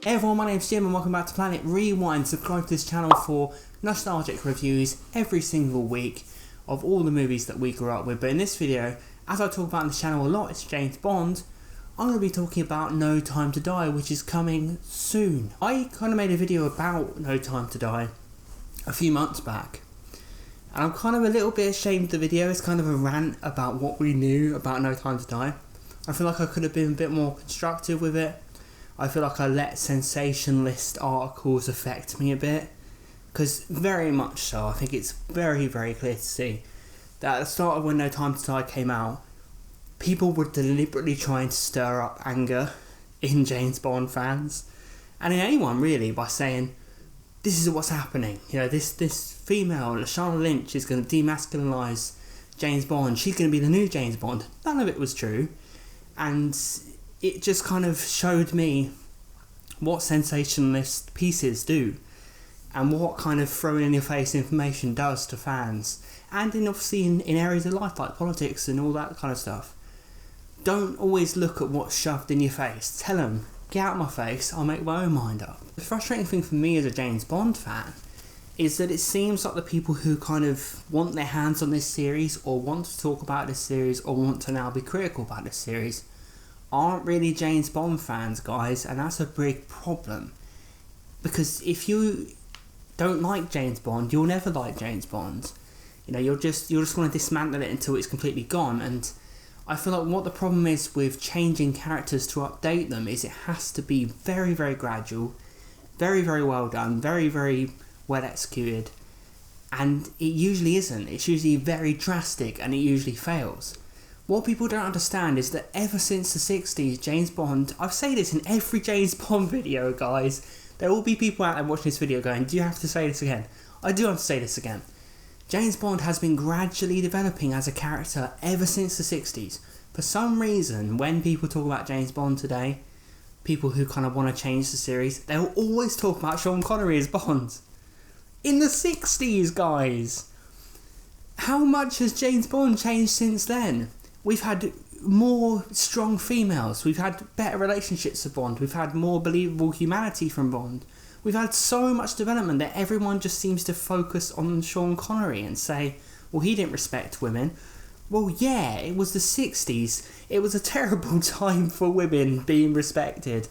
Hey everyone, my name's Jim and welcome back to Planet Rewind. Subscribe to this channel for nostalgic reviews every single week of all the movies that we grew up with. But in this video, as I talk about on this channel a lot, it's James Bond, I'm going to be talking about No Time to Die, which is coming soon. I kind of made a video about No Time to Die a few months back. And I'm kind of a little bit ashamed of the video. It's kind of a rant about what we knew about No Time to Die. I feel like I could have been a bit more constructive with it. I feel like I let sensationalist articles affect me a bit, because very much so, I think it's very, very clear to see that at the start of when No Time to Die came out, people were deliberately trying to stir up anger in James Bond fans, and in anyone really, by saying, this is what's happening, you know, this female, Lashana Lynch, is going to demasculinize James Bond, she's going to be the new James Bond. None of it was true, and it just kind of showed me what sensationalist pieces do and what kind of throwing in your face information does to fans, and obviously in areas of life like politics and all that kind of stuff. Don't always look at what's shoved in your face. Tell them, get out of my face, I'll make my own mind up. The frustrating thing for me as a James Bond fan is that it seems like the people who kind of want their hands on this series or want to talk about this series or want to now be critical about this series aren't really James Bond fans, guys, and that's a big problem. Because if you don't like James Bond, you'll never like James Bond. You know, you'll just want to dismantle it until it's completely gone. And I feel like what the problem is with changing characters to update them is it has to be very, very gradual, very, very well done, very, very well executed. And it usually isn't. It's usually very drastic and it usually fails. What people don't understand is that ever since the 60s, James Bond, I've said this in every James Bond video, guys. There will be people out there watching this video going, do you have to say this again? I do have to say this again. James Bond has been gradually developing as a character ever since the 60s. For some reason, when people talk about James Bond today, people who kind of want to change the series, they'll always talk about Sean Connery as Bond. In the 60s, guys! How much has James Bond changed since then? We've had more strong females, we've had better relationships with Bond, we've had more believable humanity from Bond. We've had so much development that everyone just seems to focus on Sean Connery and say, well, he didn't respect women. Well, yeah, it was the 60s. It was a terrible time for women being respected.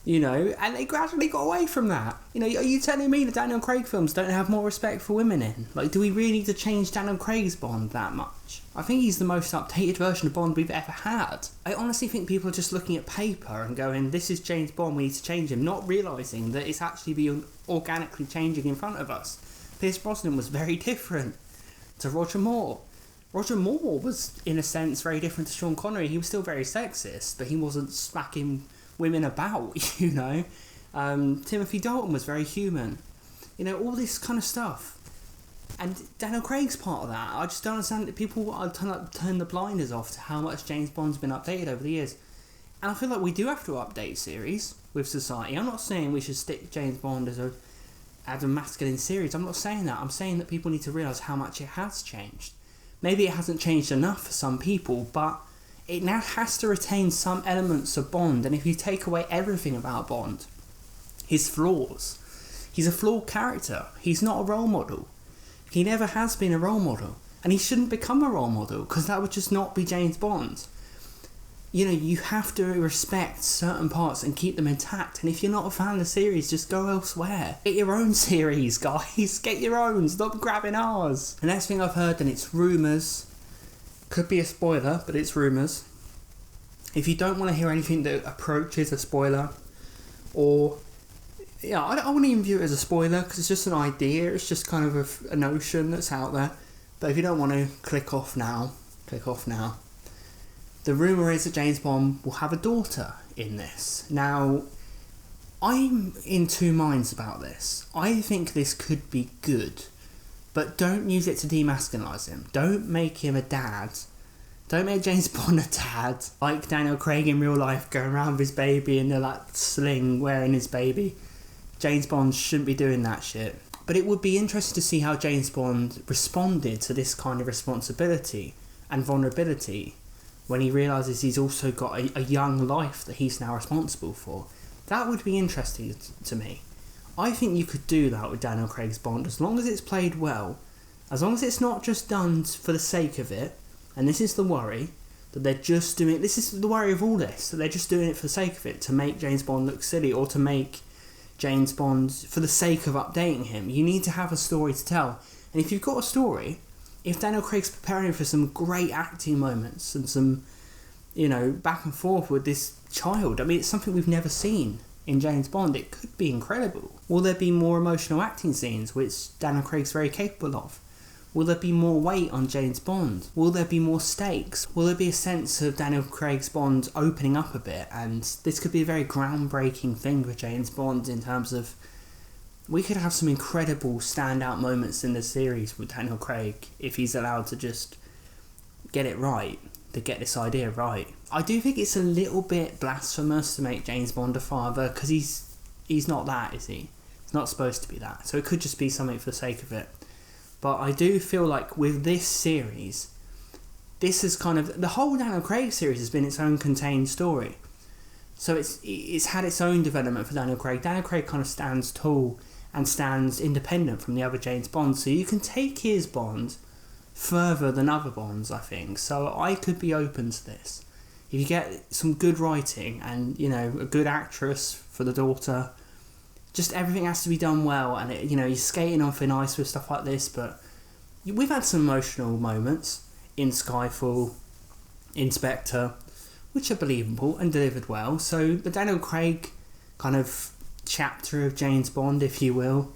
You know, and they gradually got away from that. You know, are you telling me the Daniel Craig films don't have more respect for women in? Like, do we really need to change Daniel Craig's Bond that much? I think he's the most updated version of Bond we've ever had. I honestly think people are just looking at paper and going, this is James Bond, we need to change him, not realising that it's actually been organically changing in front of us. Pierce Brosnan was very different to Roger Moore. Roger Moore was, in a sense, very different to Sean Connery. He was still very sexist, but he wasn't smacking women about, you know. Timothy Dalton was very human. You know, all this kind of stuff. And Daniel Craig's part of that. I just don't understand that people are turn the blinders off to how much James Bond's been updated over the years. And I feel like we do have to update series with society. I'm not saying we should stick James Bond as a masculine series. I'm not saying that. I'm saying that people need to realise how much it has changed. Maybe it hasn't changed enough for some people, but it now has to retain some elements of Bond, and if you take away everything about Bond, his flaws, he's a flawed character, he's not a role model, he never has been a role model, and he shouldn't become a role model, because that would just not be James Bond. You know, you have to respect certain parts and keep them intact, and if you're not a fan of the series, just go elsewhere. Get your own series, guys, get your own, stop grabbing ours. The next thing I've heard, and it's rumours, could be a spoiler, but it's rumours. If you don't want to hear anything that approaches a spoiler, or yeah, I wouldn't even view it as a spoiler because it's just an idea. It's just kind of a notion that's out there. But if you don't want to, click off now. Click off now. The rumour is that James Bond will have a daughter in this. Now, I'm in two minds about this. I think this could be good. But don't use it to demasculinize him. Don't make him a dad. Don't make James Bond a dad. Like Daniel Craig in real life, going around with his baby in that sling, wearing his baby. James Bond shouldn't be doing that shit. But it would be interesting to see how James Bond responded to this kind of responsibility and vulnerability when he realises he's also got a young life that he's now responsible for. That would be interesting to me. I think you could do that with Daniel Craig's Bond, as long as it's played well, as long as it's not just done for the sake of it, and this is the worry, that they're just doing it, this is the worry of all this, that they're just doing it for the sake of it, to make James Bond look silly, or to make James Bond for the sake of updating him. You need to have a story to tell. And if you've got a story, if Daniel Craig's preparing for some great acting moments and some, back and forth with this child, I mean, it's something we've never seen in James Bond. It could be incredible. Will there be more emotional acting scenes, which Daniel Craig's very capable of? Will there be more weight on James Bond? Will there be more stakes? Will there be a sense of Daniel Craig's Bond opening up a bit? And this could be a very groundbreaking thing for James Bond in terms of, we could have some incredible standout moments in the series with Daniel Craig if he's allowed to just get it right, to get this idea right. I do think it's a little bit blasphemous to make James Bond a father, because he's not that, is he? He's not supposed to be that. So it could just be something for the sake of it. But I do feel like with this series, this is kind of, the whole Daniel Craig series has been its own contained story. So it's had its own development for Daniel Craig. Daniel Craig kind of stands tall and stands independent from the other James Bonds. So you can take his Bond further than other Bonds, I think. So I could be open to this. If you get some good writing and, a good actress for the daughter, just everything has to be done well, and you're skating on thin ice with stuff like this. But we've had some emotional moments in Skyfall, in Spectre, which are believable and delivered well. So the Daniel Craig kind of chapter of James Bond, if you will,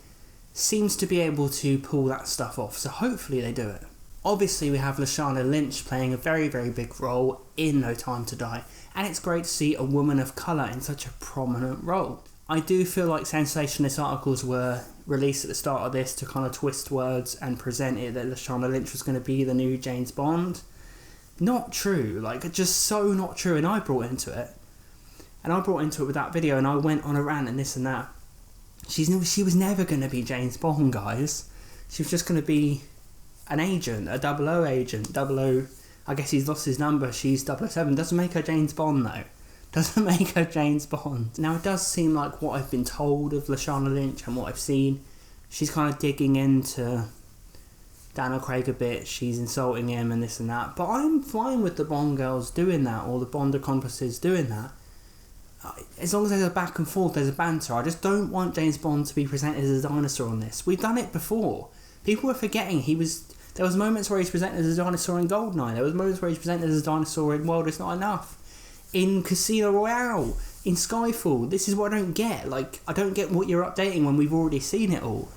seems to be able to pull that stuff off. So hopefully they do it. Obviously we have Lashana Lynch playing a very, very big role in No Time to Die, and it's great to see a woman of colour in such a prominent role. I do feel like sensationalist articles were released at the start of this to kind of twist words and present it that Lashana Lynch was going to be the new James Bond. Not true, just so not true, and I brought into it. And I brought into it with that video, and I went on a rant and this and that. She was never going to be James Bond, guys. She was just going to be an agent, a 00 agent, 00, I guess he's lost his number, she's 007. Doesn't make her James Bond, though. Doesn't make her James Bond. Now, it does seem like what I've been told of Lashana Lynch and what I've seen, she's kind of digging into Daniel Craig a bit, she's insulting him and this and that, but I'm fine with the Bond girls doing that, or the Bond accomplices doing that. As long as there's a back and forth, there's a banter. I just don't want James Bond to be presented as a dinosaur on this. We've done it before. People were forgetting there was moments where he's presented as a dinosaur in GoldenEye. There was moments where he's presented as a dinosaur in World Is Not Enough. In Casino Royale, in Skyfall. This is what I don't get. I don't get what you're updating when we've already seen it all.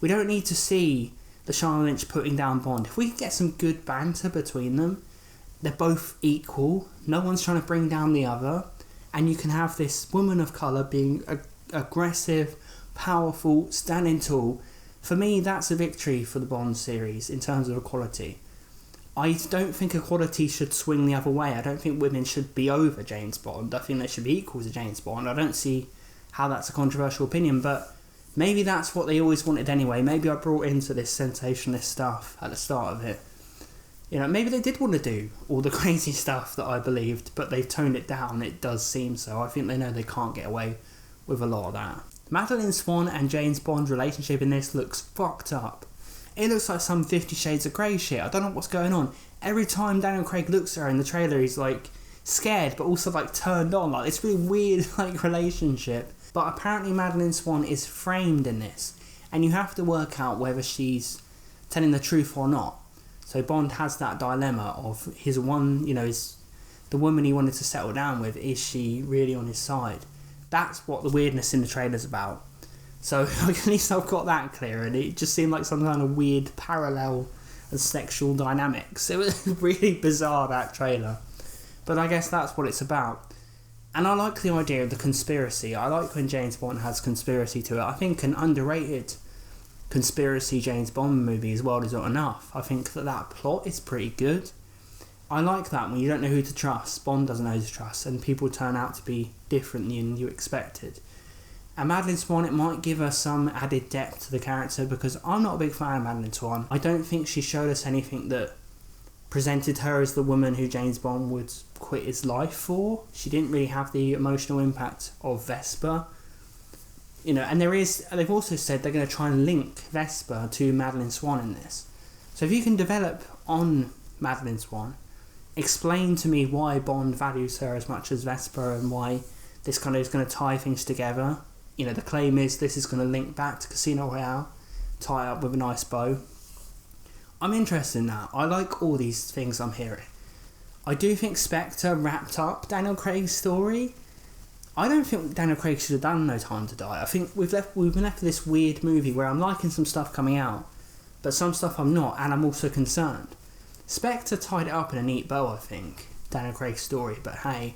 We don't need to see Lashana Lynch putting down Bond. If we can get some good banter between them, they're both equal. No one's trying to bring down the other. And you can have this woman of colour being aggressive, powerful, standing tall. For me, that's a victory for the Bond series in terms of equality. I don't think equality should swing the other way. I don't think women should be over James Bond. I think they should be equal to James Bond. I don't see how that's a controversial opinion, but maybe that's what they always wanted anyway. Maybe I brought into this sensationalist stuff at the start of it. Maybe they did want to do all the crazy stuff that I believed, but they've toned it down, it does seem so. I think they know they can't get away with a lot of that. Madeleine Swann and James Bond's relationship in this looks fucked up. It looks like some 50 Shades of Grey shit. I don't know what's going on. Every time Daniel Craig looks at her in the trailer, he's scared, but also turned on. It's really weird relationship. But apparently Madeleine Swann is framed in this, and you have to work out whether she's telling the truth or not. So Bond has that dilemma of the woman he wanted to settle down with, is she really on his side? That's what the weirdness in the trailer's about. So at least I've got that clear, and it just seemed like some kind of weird parallel and sexual dynamics. It was really bizarre, that trailer. But I guess that's what it's about. And I like the idea of the conspiracy. I like when James Bond has conspiracy to it. I think an underrated conspiracy James Bond movie as World Is Not Enough. I think that plot is pretty good. I like that when you don't know who to trust. Bond doesn't know who to trust, and people turn out to be different than you expected. And Madeleine Swann, it might give her some added depth to the character, because I'm not a big fan of Madeleine Swann. I don't think she showed us anything that presented her as the woman who James Bond would quit his life for. She didn't really have the emotional impact of Vesper. You know, and they've also said they're going to try and link Vesper to Madeline Swan in this. So if you can develop on Madeline Swan, explain to me why Bond values her as much as Vesper and why this kind of is going to tie things together. You know, the claim is this is going to link back to Casino Royale, tie up with a nice bow. I'm interested in that. I like all these things I'm hearing. I do think Spectre wrapped up Daniel Craig's story. I don't think Daniel Craig should have done No Time to Die. I think we've been left with this weird movie where I'm liking some stuff coming out, but some stuff I'm not, and I'm also concerned. Spectre tied it up in a neat bow, I think, Daniel Craig's story, but hey,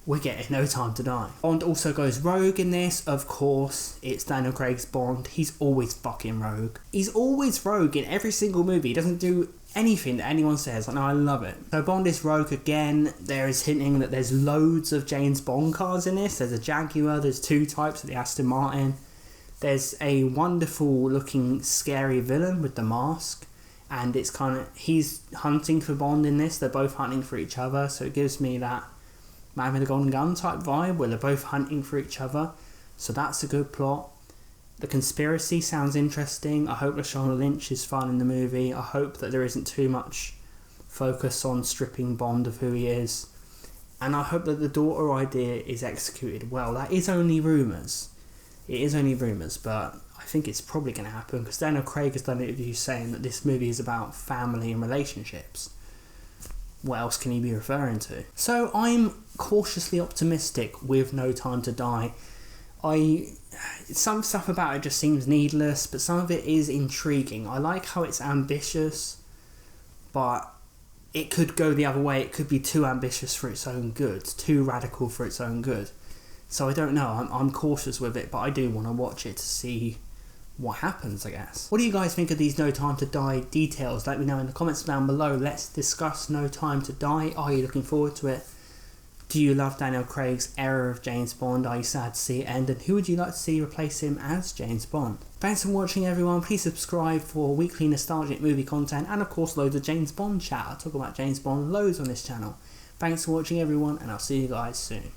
we're getting No Time to Die. Bond also goes rogue in this, of course. It's Daniel Craig's Bond. He's always fucking rogue. He's always rogue in every single movie. He doesn't do anything that anyone says. I love it. So Bond is rogue again. There is hinting that there's loads of James Bond cars in this. There's a Jaguar, there's 2 types of the Aston Martin. There's a wonderful looking scary villain with the mask. And it's kind of, he's hunting for Bond in this. They're both hunting for each other. So it gives me that Man with a Golden Gun type vibe where they're both hunting for each other. So that's a good plot. The conspiracy sounds interesting. I hope Lashana Lynch is fun in the movie. I hope that there isn't too much focus on stripping Bond of who he is. And I hope that the daughter idea is executed well. That is only rumours. It is only rumours, but I think it's probably going to happen because Daniel Craig has done interviews saying that this movie is about family and relationships. What else can he be referring to? So I'm cautiously optimistic with No Time to Die. Some stuff about it just seems needless, but some of it is intriguing. I like how it's ambitious, but it could go the other way. It could be too ambitious for its own good, too radical for its own good. So I don't know. I'm cautious with it, but I do want to watch it to see what happens, I guess. What do you guys think of these No Time to Die details? Let me know in the comments down below. Let's discuss No Time to Die. Are you looking forward to it? Do you love Daniel Craig's era of James Bond? Are you sad to see it end? And who would you like to see replace him as James Bond? Thanks for watching, everyone. Please subscribe for weekly nostalgic movie content and of course loads of James Bond chat. I talk about James Bond loads on this channel. Thanks for watching, everyone, and I'll see you guys soon.